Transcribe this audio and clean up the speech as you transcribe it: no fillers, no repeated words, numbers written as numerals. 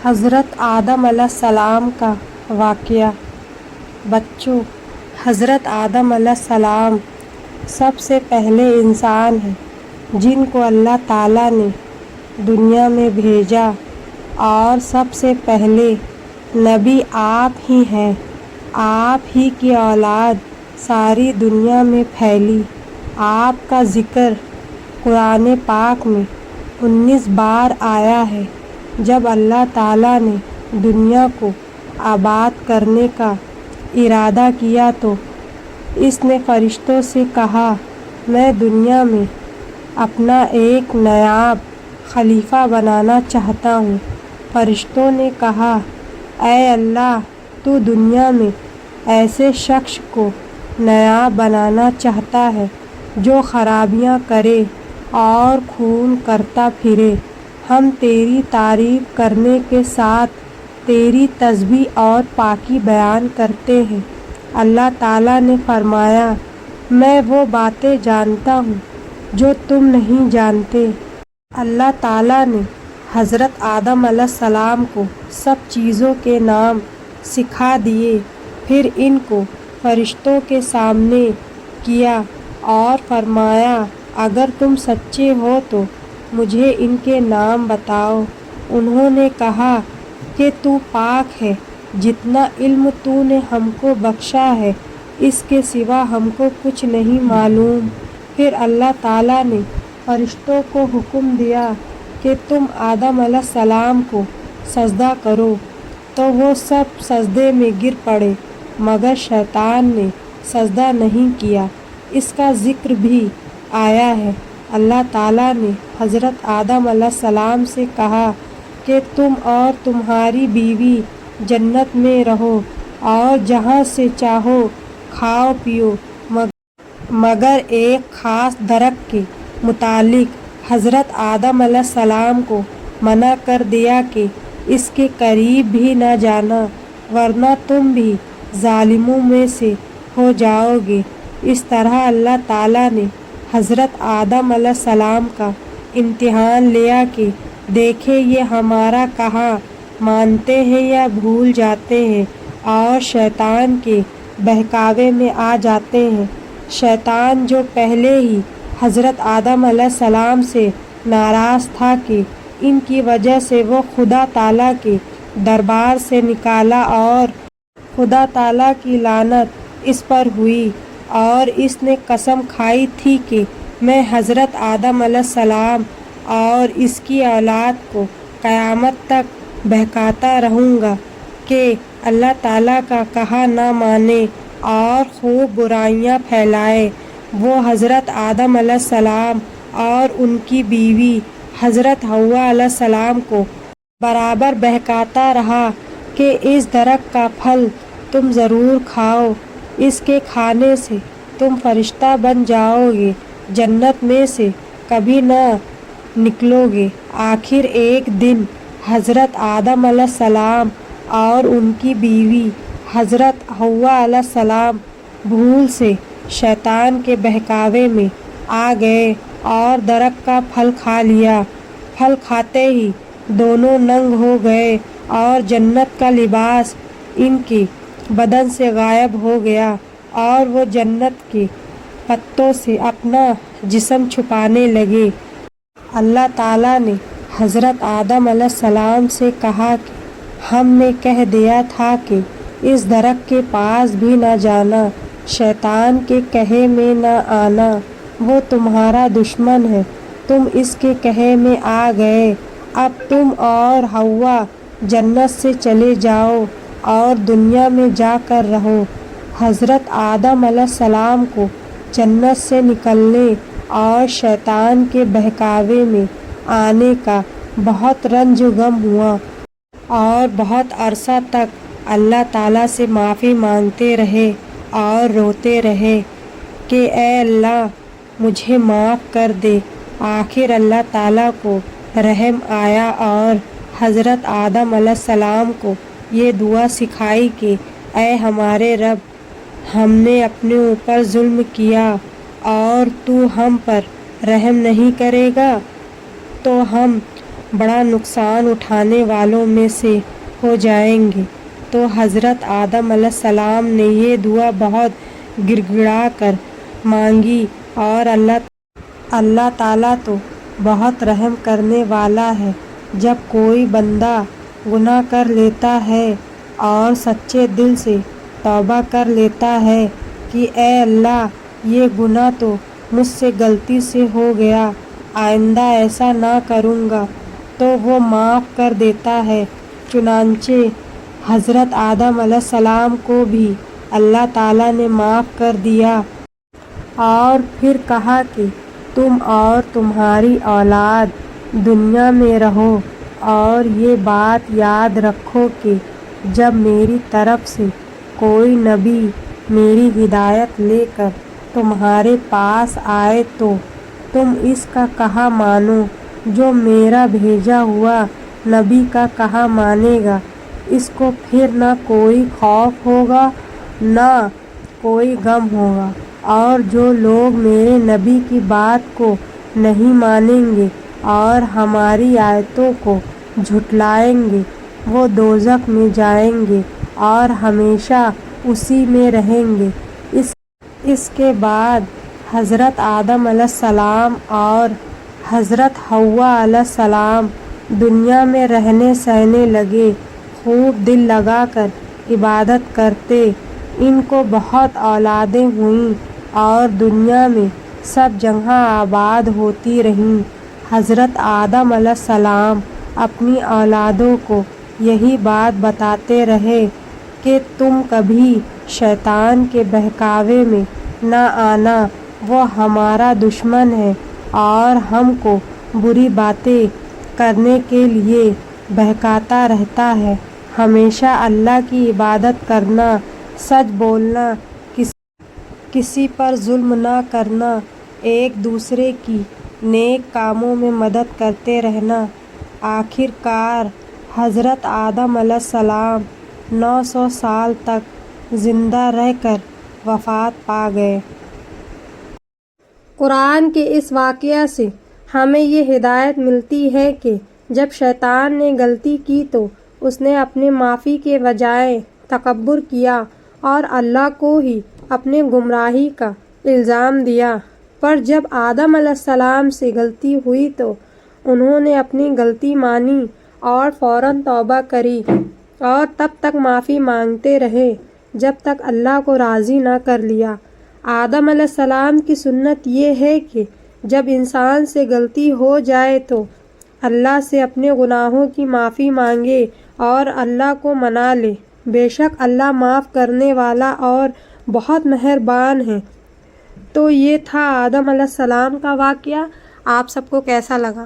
حضرت آدم علیہ السلام کا واقعہ۔ بچوں، حضرت آدم علیہ السلام سب سے پہلے انسان ہیں جن کو اللہ تعالیٰ نے دنیا میں بھیجا، اور سب سے پہلے نبی آپ ہی ہیں۔ آپ ہی کی اولاد ساری دنیا میں پھیلی۔ آپ کا ذکر قرآن پاک میں 19 بار آیا ہے۔ جب اللہ تعالیٰ نے دنیا کو آباد کرنے کا ارادہ کیا تو اس نے فرشتوں سے کہا، میں دنیا میں اپنا ایک نائب خلیفہ بنانا چاہتا ہوں۔ فرشتوں نے کہا، اے اللہ، تو دنیا میں ایسے شخص کو نائب بنانا چاہتا ہے جو خرابیاں کرے اور خون کرتا پھرے۔ ہم تیری تعریف کرنے کے ساتھ تیری تسبیح اور پاکی بیان کرتے ہیں۔ اللہ تعالیٰ نے فرمایا، میں وہ باتیں جانتا ہوں جو تم نہیں جانتے۔ اللہ تعالیٰ نے حضرت آدم علیہ السلام کو سب چیزوں کے نام سکھا دیے، پھر ان کو فرشتوں کے سامنے کیا اور فرمایا، اگر تم سچے ہو تو مجھے ان کے نام بتاؤ۔ انہوں نے کہا کہ تو پاک ہے، جتنا علم تو نے ہم کو بخشا ہے اس کے سوا ہم کو کچھ نہیں معلوم۔ پھر اللہ تعالیٰ نے فرشتوں کو حکم دیا کہ تم آدم علیہ السلام کو سجدہ کرو، تو وہ سب سجدے میں گر پڑے مگر شیطان نے سجدہ نہیں کیا۔ اس کا ذکر بھی آیا ہے۔ اللہ تعالیٰ نے حضرت آدم علیہ السلام سے کہا کہ تم اور تمہاری بیوی جنت میں رہو اور جہاں سے چاہو کھاؤ پیو، مگر ایک خاص درخت کے متعلق حضرت آدم علیہ السلام کو منع کر دیا کہ اس کے قریب بھی نہ جانا، ورنہ تم بھی ظالموں میں سے ہو جاؤ گے۔ اس طرح اللہ تعالیٰ نے حضرت آدم علیہ السلام کا امتحان لیا کہ دیکھے یہ ہمارا کہا مانتے ہیں یا بھول جاتے ہیں اور شیطان کے بہکاوے میں آ جاتے ہیں۔ شیطان جو پہلے ہی حضرت آدم علیہ السلام سے ناراض تھا کہ ان کی وجہ سے وہ خدا تعالیٰ کے دربار سے نکالا اور خدا تعالیٰ کی لعنت اس پر ہوئی، اور اس نے قسم کھائی تھی کہ میں حضرت آدم علیہ السلام اور اس کی اولاد کو قیامت تک بہکاتا رہوں گا کہ اللہ تعالیٰ کا کہا نہ مانے اور خوب برائیاں پھیلائے۔ وہ حضرت آدم علیہ السلام اور ان کی بیوی حضرت حوا علیہ السلام کو برابر بہکاتا رہا کہ اس درخت کا پھل تم ضرور کھاؤ، اس کے کھانے سے تم فرشتہ بن جاؤ گے، جنت میں سے کبھی نہ نکلو گے۔ آخر ایک دن حضرت آدم علیہ السلام اور ان کی بیوی حضرت حوا علیہ السلام بھول سے شیطان کے بہکاوے میں آ گئے اور درخت کا پھل کھا لیا۔ پھل کھاتے ہی دونوں ننگ ہو گئے اور جنت کا لباس ان کے بدن سے غائب ہو گیا، اور وہ جنت کے پتوں سے اپنا جسم چھپانے لگے۔ اللہ تعالیٰ نے حضرت آدم علیہ السلام سے کہا کہ ہم نے کہہ دیا تھا کہ اس درخت کے پاس بھی نہ جانا، شیطان کے کہے میں نہ آنا، وہ تمہارا دشمن ہے، تم اس کے کہے میں آ گئے۔ اب تم اور حوا جنت سے چلے جاؤ اور دنیا میں جا کر رہو۔ حضرت آدم علیہ السلام کو جنت سے نکلنے اور شیطان کے بہکاوے میں آنے کا بہت رنج و غم ہوا، اور بہت عرصہ تک اللہ تعالیٰ سے معافی مانگتے رہے اور روتے رہے کہ اے اللہ مجھے معاف کر دے۔ آخر اللہ تعالیٰ کو رحم آیا اور حضرت آدم علیہ السلام کو یہ دعا سکھائی کہ اے ہمارے رب، ہم نے اپنے اوپر ظلم کیا اور تو ہم پر رحم نہیں کرے گا تو ہم بڑا نقصان اٹھانے والوں میں سے ہو جائیں گے۔ تو حضرت آدم علیہ السلام نے یہ دعا بہت گڑ گڑا کر مانگی اور اللہ تعالیٰ تو بہت رحم کرنے والا ہے۔ جب کوئی بندہ گناہ کر لیتا ہے اور سچے دل سے توبہ کر لیتا ہے کہ اے اللہ یہ گناہ تو مجھ سے غلطی سے ہو گیا، آئندہ ایسا نہ کروں گا، تو وہ معاف کر دیتا ہے۔ چنانچہ حضرت آدم علیہ السلام کو بھی اللہ تعالیٰ نے معاف کر دیا اور پھر کہا کہ تم اور تمہاری اولاد دنیا میں رہو اور یہ بات یاد رکھو کہ جب میری طرف سے کوئی نبی میری ہدایت لے کر تمہارے پاس آئے تو تم اس کا کہا مانو جو میرا بھیجا ہوا نبی کا کہا مانے گا، اس کو پھر نہ کوئی خوف ہوگا نہ کوئی غم ہوگا، اور جو لوگ میرے نبی کی بات کو نہیں مانیں گے اور ہماری آیتوں کو جھٹلائیں گے وہ دوزخ میں جائیں گے اور ہمیشہ اسی میں رہیں گے۔ اس کے بعد حضرت آدم علیہ السلام اور حضرت حوا علیہ السلام دنیا میں رہنے سہنے لگے، خوب دل لگا کر عبادت کرتے۔ ان کو بہت اولادیں ہوئیں اور دنیا میں سب جگہ آباد ہوتی رہیں۔ حضرت آدم علیہ السلام اپنی اولادوں کو یہی بات بتاتے رہے کہ تم کبھی شیطان کے بہکاوے میں نہ آنا، وہ ہمارا دشمن ہے اور ہم کو بری باتیں کرنے کے لیے بہکاتا رہتا ہے۔ ہمیشہ اللہ کی عبادت کرنا، سچ بولنا، کسی پر ظلم نہ کرنا، ایک دوسرے کی نیک کاموں میں مدد کرتے رہنا۔ آخر کار حضرت آدم علیہ السلام 900 سال تک زندہ رہ کر وفات پا گئے۔ قرآن کے اس واقعہ سے ہمیں یہ ہدایت ملتی ہے کہ جب شیطان نے غلطی کی تو اس نے اپنے معافی کے بجائے تکبر کیا اور اللہ کو ہی اپنے گمراہی کا الزام دیا، پر جب آدم علیہ السلام سے غلطی ہوئی تو انہوں نے اپنی غلطی مانی اور فوراً توبہ کری اور تب تک معافی مانگتے رہے جب تک اللہ کو راضی نہ کر لیا۔ آدم علیہ السلام کی سنت یہ ہے کہ جب انسان سے غلطی ہو جائے تو اللہ سے اپنے گناہوں کی معافی مانگے اور اللہ کو منا لے، بے شک اللہ معاف کرنے والا اور بہت مہربان ہے۔ تو یہ تھا آدم علیہ السلام کا واقعہ۔ آپ سب کو کیسا لگا؟